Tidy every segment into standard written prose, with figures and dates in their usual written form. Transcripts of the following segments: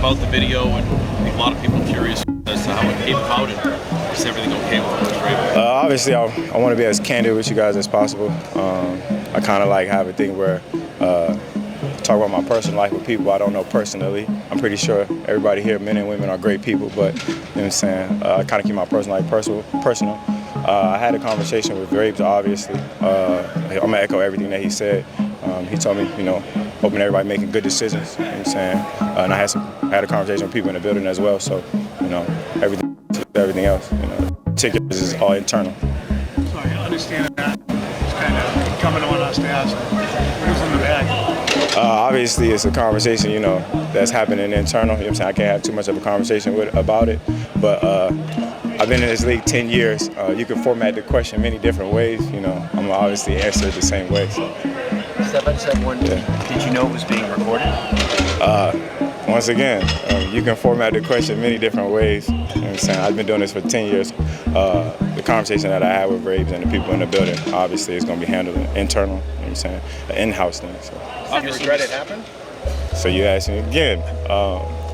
about the video, and I think a lot of people are curious as to how it came about, and is everything okay with Coach Vrabel? Obviously, I want to be as candid with you guys as possible. I kind of like have a thing where talk about my personal life with people I don't know personally. I'm pretty sure everybody here, men and women, are great people, but you know what I'm saying, I kind of keep my personal life personal. I had a conversation with Vrabel, obviously. I'm going to echo everything that he said. He told me, hoping everybody making good decisions, you know what I'm saying? And I had a conversation with people in the building as well, so, everything else, tickets is all internal. So I understand that it's kind of coming on us to ask, who's in the bag? Obviously, it's a conversation, that's happening internal. You know what I'm saying? I can't have too much of a conversation about it, but I've been in this league 10 years. You can format the question many different ways. I'm obviously answer it the same way. So. Step one, did you know it was being recorded? Once again, you can format the question many different ways. You know what I'm saying? I've been doing this for 10 years. The conversation that I had with Vrabel and the people in the building, obviously, is going to be handled internal. You know what I'm saying? An in-house thing. So. Did you regret it happened? So you asked me again.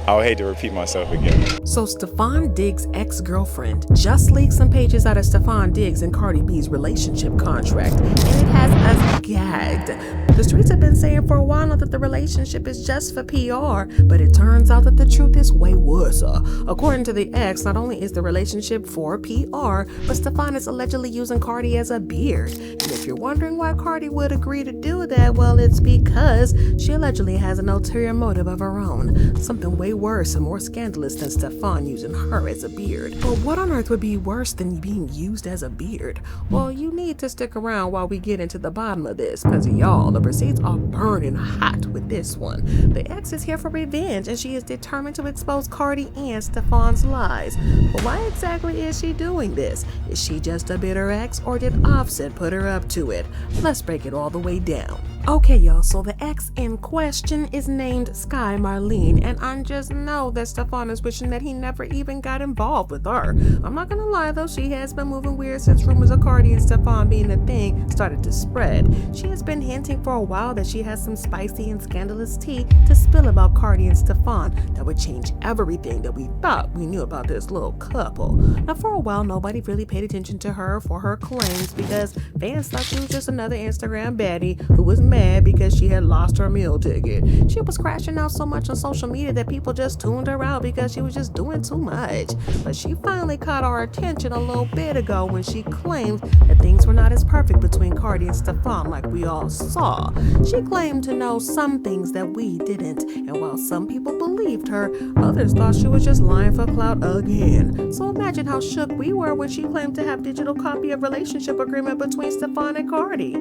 I would hate to repeat myself again. So Stefon Diggs' ex-girlfriend just leaked some pages out of Stefon Diggs and Cardi B's relationship contract, and it has us gagged. The streets have been saying for a while now that the relationship is just for PR, but it turns out that the truth is way worse. According to the ex, not only is the relationship for PR, but Stefon is allegedly using Cardi as a beard. And if you're wondering why Cardi would agree to do that, well, it's because she allegedly has an ulterior motive of her own. Something way worse and more scandalous than Stefon using her as a beard. But what on earth would be worse than being used as a beard? Well, you need to stick around while we get into the bottom of this, because y'all, the receipts are burning hot with this one. The ex is here for revenge, and she is determined to expose Cardi and Stefon's lies. But why exactly is she doing this? Is she just a bitter ex, or did Offset put her up to it? Let's break it all the way down. Okay, y'all, so the ex in question is named Sky Marlene, and I just know that Stefon is wishing that he never even got involved with her. I'm not gonna lie though, she has been moving weird since rumors of Cardi and Stefon being a thing started to spread. She has been hinting for a while that she has some spicy and scandalous tea to spill about Cardi and Stefon that would change everything that we thought we knew about this little couple. Now for a while, nobody really paid attention to her for her claims because fans thought she was just another Instagram baddie who was mad because she had lost her meal ticket. She was crashing out so much on social media that people just tuned her out because she was just doing too much. But she finally caught our attention a little bit ago when she claimed that things were not as perfect between Cardi and Stefon like we all saw. She claimed to know some things that we didn't, and while some people believed her, others thought she was just lying for clout again. So imagine how shook we were when she claimed to have digital copy of relationship agreement between Stefon and Cardi.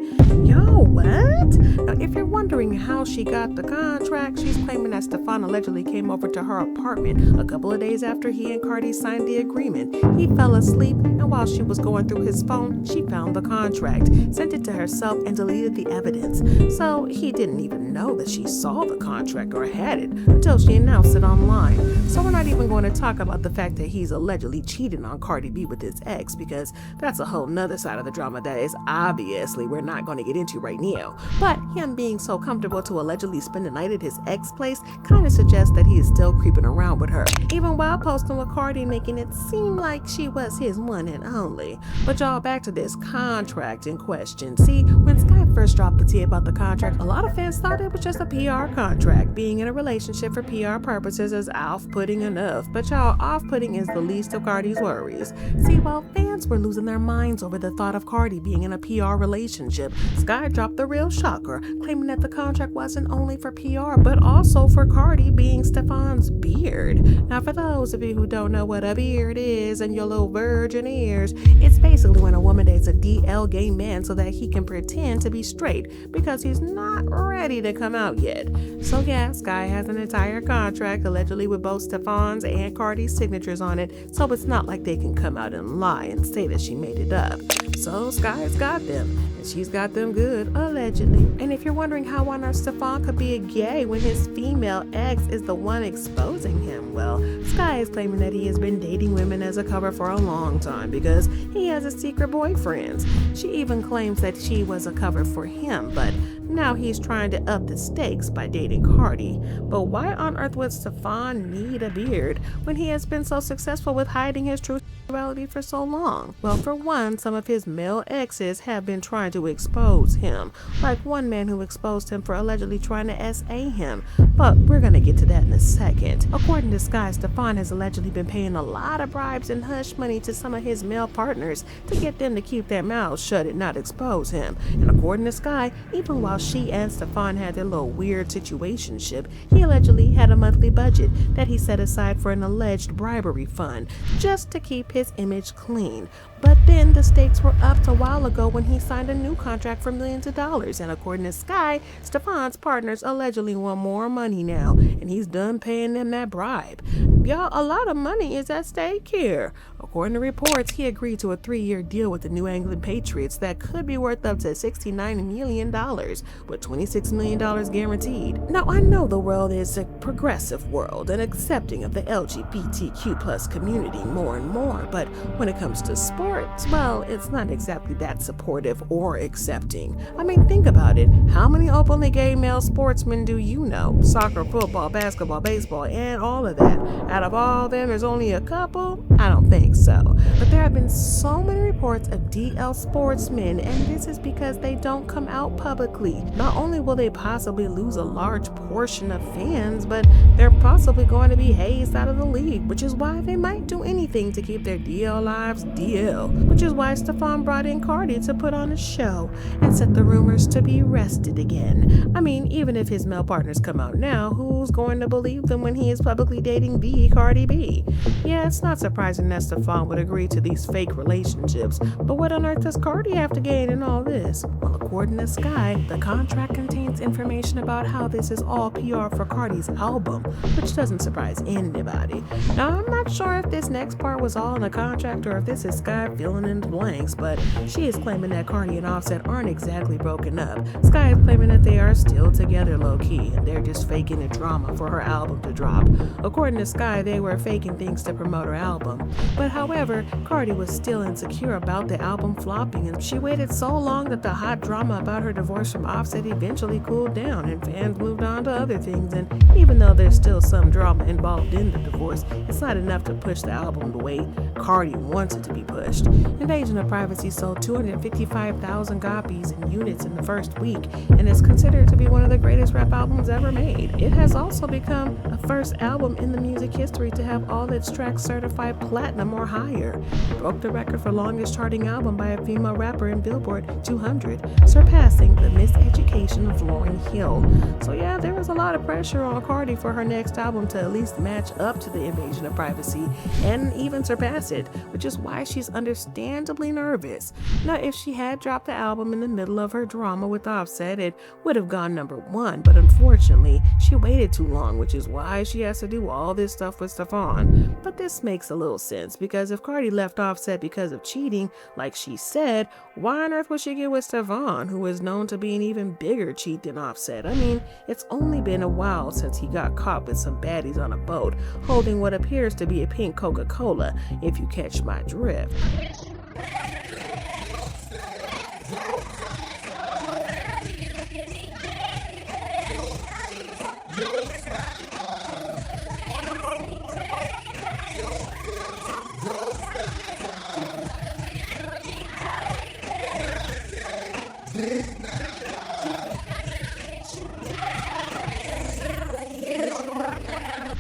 Yo, what? Now, if you're wondering how she got the contract, she's claiming that Stefon allegedly came over to her apartment a couple of days after he and Cardi signed the agreement. He fell asleep, and while she was going through his phone, she found the contract, sent it to herself, and deleted the evidence. So he didn't even know that she saw the contract or had it until she announced it online. So we're not even going to talk about the fact that he's allegedly cheating on Cardi B with his ex, because that's a whole nother side of the drama that is obviously we're not going to get into right now. But him being so comfortable to allegedly spend the night at his ex place kind of suggests that he is still creeping around with her, even while posting with Cardi, making it seem like she was his one and only. But y'all, back to this contract in question. See, when Sky first dropped the tea about the contract, a lot of fans thought it was just a PR contract. Being in a relationship for PR purposes is off-putting enough, but y'all, off-putting is the least of Cardi's worries. See, while fans were losing their minds over the thought of Cardi being in a PR relationship, Sky dropped the real shocker, claiming that the contract wasn't only for PR, but also for Cardi being Stefon's beard. Now, for those of you who don't know what a beard is and your little virgin ears, it's basically when a woman dates a DL gay man so that he can pretend to be straight because he's not ready to come out yet. So yeah, Sky has an entire contract allegedly with both Stefon's and Cardi's signatures on it, so it's not like they can come out and lie and say that she made it up. So Sky's got them, and she's got them good, allegedly. And if you're wondering how on earth Stefon could be a gay when his female ex is the one exposing him, well, Sky is claiming that he has been dating women as a cover for a long time because he has a secret boyfriend. She even claims that she was a cover for him, but now he's trying to up the stakes by dating Cardi. But why on earth would Stefon need a beard when he has been so successful with hiding his true sexuality for so long? Well, for one, some of his male exes have been trying to expose him, like one man who exposed him for allegedly trying to SA him. But we're gonna get to that in a second. According to Sky, Stefon has allegedly been paying a lot of bribes and hush money to some of his male partners to get them to keep their mouths shut and not expose him. And according to Sky, even while she and Stefon had their little weird situationship, he allegedly had a monthly budget that he set aside for an alleged bribery fund just to keep his image clean. But then the stakes were upped a while ago when he signed a new contract for millions of dollars. And according to Sky, Stefon's partners allegedly want more money now, and he's done paying them that bribe. Y'all, a lot of money is at stake here. According to reports, he agreed to a 3-year deal with the New England Patriots that could be worth up to $69 million, with $26 million guaranteed. Now, I know the world is a progressive world and accepting of the LGBTQ plus community more and more, but when it comes to sports, well, it's not exactly that supportive or accepting. I mean, think about it. How many openly gay male sportsmen do you know? Soccer, football, basketball, baseball, and all of that. Out of all of them, there's only a couple? I don't think so. But there have been so many reports of DL sportsmen, and this is because they don't come out publicly. Not only will they possibly lose a large portion of fans, but they're possibly going to be hazed out of the league, which is why they might do anything to keep their DL lives DL. Which is why Stefon brought in Cardi to put on a show and set the rumors to be rested again. I mean, even if his male partners come out now, who's going to believe them when he is publicly dating the Cardi B? Yeah, it's not surprising that Stefon would agree to these fake relationships, but what on earth does Cardi have to gain in all this? Well, according to Sky, the contract contains information about how this is all PR for Cardi's album, which doesn't surprise anybody. Now, I'm not sure if this next part was all in the contract or if this is Sky filling in the blanks, but she is claiming that Cardi and Offset aren't exactly broken up. Sky is claiming that they are still together low-key, and they're just faking the drama for her album to drop. According to Sky, they were faking things to promote her album. But however, Cardi was still insecure about the album flopping, and she waited so long that the hot drama about her divorce from Offset eventually cooled down, and fans moved on to other things. And even though there's still some drama involved in the divorce, it's not enough to push the album the way Cardi wants it to be pushed. Invasion of Privacy sold 255,000 copies in units in the first week and is considered to be one of the greatest rap albums ever made. It has also become the first album in the music history to have all its tracks certified platinum or higher. It broke the record for longest charting album by a female rapper in Billboard 200, surpassing The Miseducation of Lauryn Hill. So yeah, there was a lot of pressure on Cardi for her next album to at least match up to the Invasion of Privacy and even surpass it, which is why she's understandably nervous. Now, if she had dropped the album in the middle of her drama with Offset, it would have gone #1, but unfortunately, she waited too long, which is why she has to do all this stuff with Stefon. But this makes a little sense, because if Cardi left Offset because of cheating, like she said, why on earth would she get with Stefon, who is known to be an even bigger cheat than Offset? I mean, it's only been a while since he got caught with some baddies on a boat, holding what appears to be a pink Coca-Cola, if you catch my drift.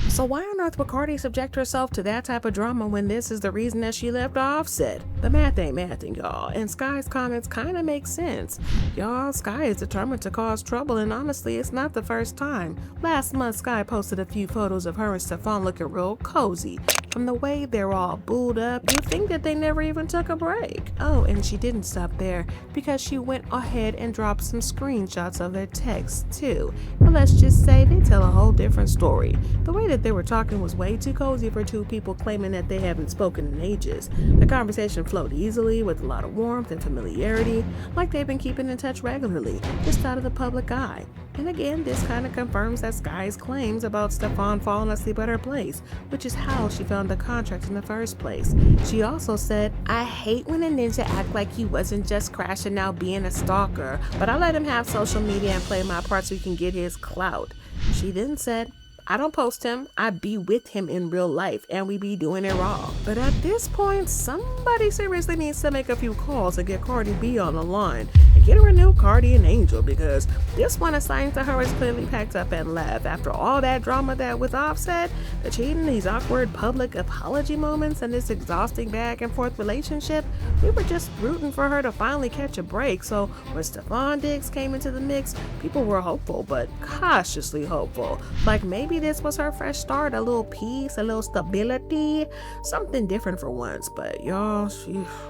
So why on earth would Cardi subject herself to that type of drama when this is the reason that she left Offset? The math ain't mathing, y'all, and Sky's comments kind of make sense. Y'all, Sky is determined to cause trouble, and honestly, it's not the first time. Last month, Sky posted a few photos of her and Stefon looking real cozy. From the way they're all booed up, you think that they never even took a break. Oh, and she didn't stop there, because she went ahead and dropped some screenshots of their texts too. But let's just say they tell a whole different story. The way that they were talking was way too cozy for two people claiming that they haven't spoken in ages. The conversation flowed easily with a lot of warmth and familiarity, like they've been keeping in touch regularly, just out of the public eye. And again, this kind of confirms that Sky's claims about Stefon falling asleep at her place, which is how she found the contract in the first place. She also said, "I hate when a ninja act like he wasn't just crashing out being a stalker, but I let him have social media and play my part so he can get his clout." She then said, "I don't post him, I be with him in real life, and we be doing it raw." But at this point, somebody seriously needs to make a few calls and get Cardi B on the line and get her a new Cardi and Angel, because this one assigned to her is clearly packed up and left. After all that drama that with Offset, the cheating, these awkward public apology moments, and this exhausting back and forth relationship, we were just rooting for her to finally catch a break. So when Stefon Diggs came into the mix, people were hopeful, but cautiously hopeful. Like maybe this was her fresh start, a little peace, a little stability, something different for once. But y'all,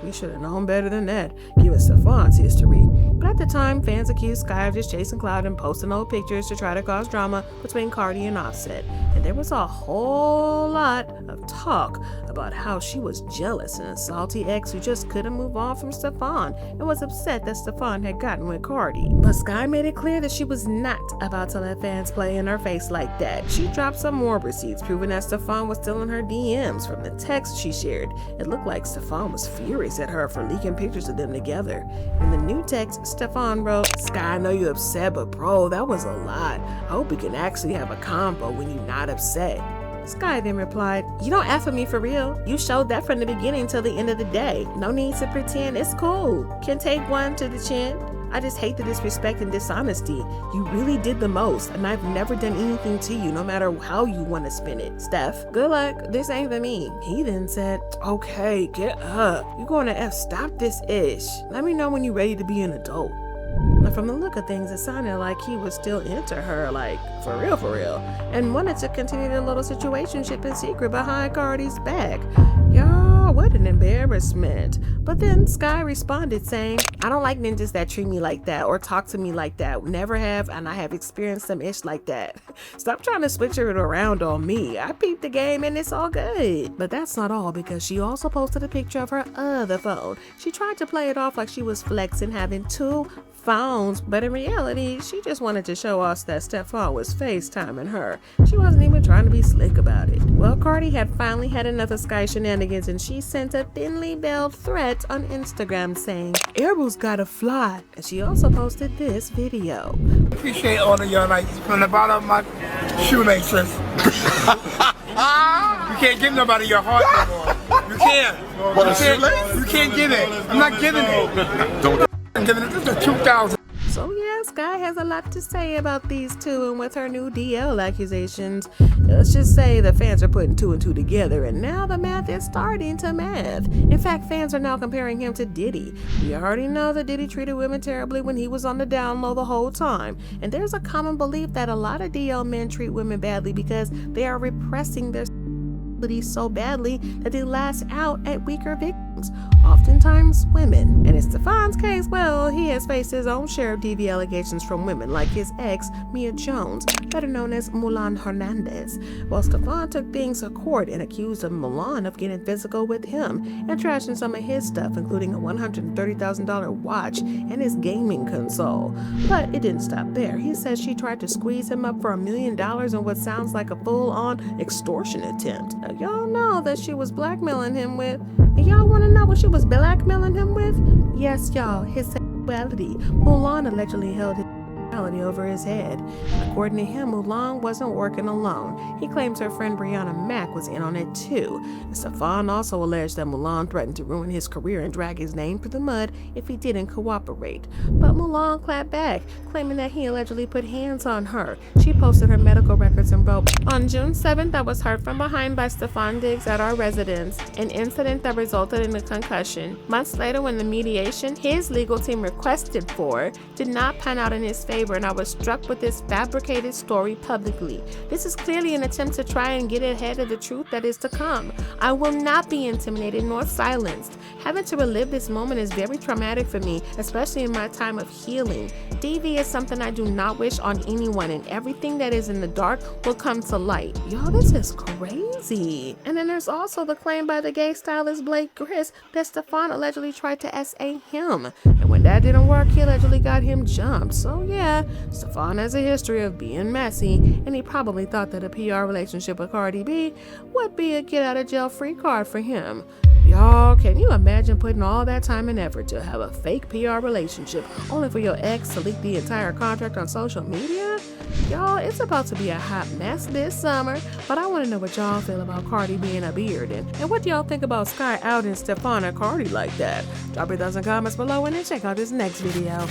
we should have known better than that, given Stefon's history. But at the time, fans accused Sky of just chasing clout and posting old pictures to try to cause drama between Cardi and Offset. And there was a whole lot of talk about how she was jealous and a salty ex who just couldn't move on from Stefon and was upset that Stefon had gotten with Cardi. But Sky made it clear that she was not about to let fans play in her face like that. She dropped some more receipts proving that Stefon was still in her DMs from the text she shared. It looked like Stefon was furious at her for leaking pictures of them together. In the new text, Stefon wrote, "Sky, I know you're upset, but bro, that was a lot. I hope we can actually have a combo when you're not upset." Sky then replied, "You don't F with me for real. You showed that from the beginning till the end of the day. No need to pretend, it's cool. Can take one to the chin. I just hate the disrespect and dishonesty. You really did the most, and I've never done anything to you, no matter how you want to spin it. Steph, good luck. This ain't for me." He then said, "Okay, get up. You going to F, stop this ish. Let me know when you're ready to be an adult." Now, from the look of things, it sounded like he was still into her, like, for real, and wanted to continue their little situationship in secret behind Cardi's back. Y'all, what an embarrassment. But then Sky responded saying, "I don't like ninjas that treat me like that or talk to me like that. Never have, and I have experienced some ish like that. Stop trying to switch it around on me. I peeped the game and it's all good." But that's not all, because she also posted a picture of her other phone. She tried to play it off like she was flexing having two phones, but in reality, she just wanted to show us that Stefon was FaceTiming her. She wasn't even trying to be slick about it. Well, Cardi had finally had enough of Sky shenanigans, and she sent a thinly veiled threat on Instagram saying, "Airbo's gotta fly." And she also posted this video. Appreciate all of y'all, like, from the bottom of my shoelaces. You can't give nobody your heart no more. You can't. You can't give it. I'm not giving it. I'm giving it. This is 2000. So yeah, Sky has a lot to say about these two, and with her new DL accusations, let's just say the fans are putting two and two together, and now the math is starting to math. In fact, fans are now comparing him to Diddy. We already know that Diddy treated women terribly when he was on the down low the whole time, and there's a common belief that a lot of DL men treat women badly because they are repressing their so badly that they lash out at weaker victims, oftentimes women. And in Stefon's case, well, he has faced his own share of DV allegations from women, like his ex, Mia Jones, better known as Mulan Hernandez. Well, Stefon took things to court and accused of Mulan of getting physical with him and trashing some of his stuff, including a $130,000 watch and his gaming console. But it didn't stop there. He says she tried to squeeze him up for $1 million in what sounds like a full-on extortion attempt. Now, y'all know that she was blackmailing him with, and y'all want to know what she was blackmailing him with? Yes, y'all, his sexuality. Mulan allegedly held his sexuality over his head. According to him, Mulan wasn't working alone. He claims her friend Brianna Mack was in on it too. And Stefon also alleged that Mulan threatened to ruin his career and drag his name through the mud if he didn't cooperate. But Mulan clapped back, claiming that he allegedly put hands on her. She posted her medical records and wrote, "On June 7th, I was hurt from behind by Stefon Diggs at our residence, an incident that resulted in a concussion. Months later, when the mediation his legal team requested for did not pan out in his favor and I was struck with this fabricated story publicly. This is clearly an attempt to try and get ahead of the truth that is to come. I will not be intimidated nor silenced. Having to relive this moment is very traumatic for me, especially in my time of healing. DV is something I do not wish on anyone, and everything that is in the dark will come to light. Y'all, this is crazy. And then there's also the claim by the gay stylist Blake Chris that Stefon allegedly tried to SA him. And when that didn't work, he allegedly got him jumped. So yeah, Stefon has a history of being messy, and he probably thought that a PR relationship with Cardi B would be a get out of jail free card for him. Y'all, can you imagine putting all that time and effort to have a fake PR relationship only for your ex to leak the entire contract on social media? Y'all, it's about to be a hot mess this summer, but I want to know what y'all feel about Cardi being a beard, and what do y'all think about Sky outing Stefon and Cardi like that? Drop your thoughts and comments below and then check out this next video.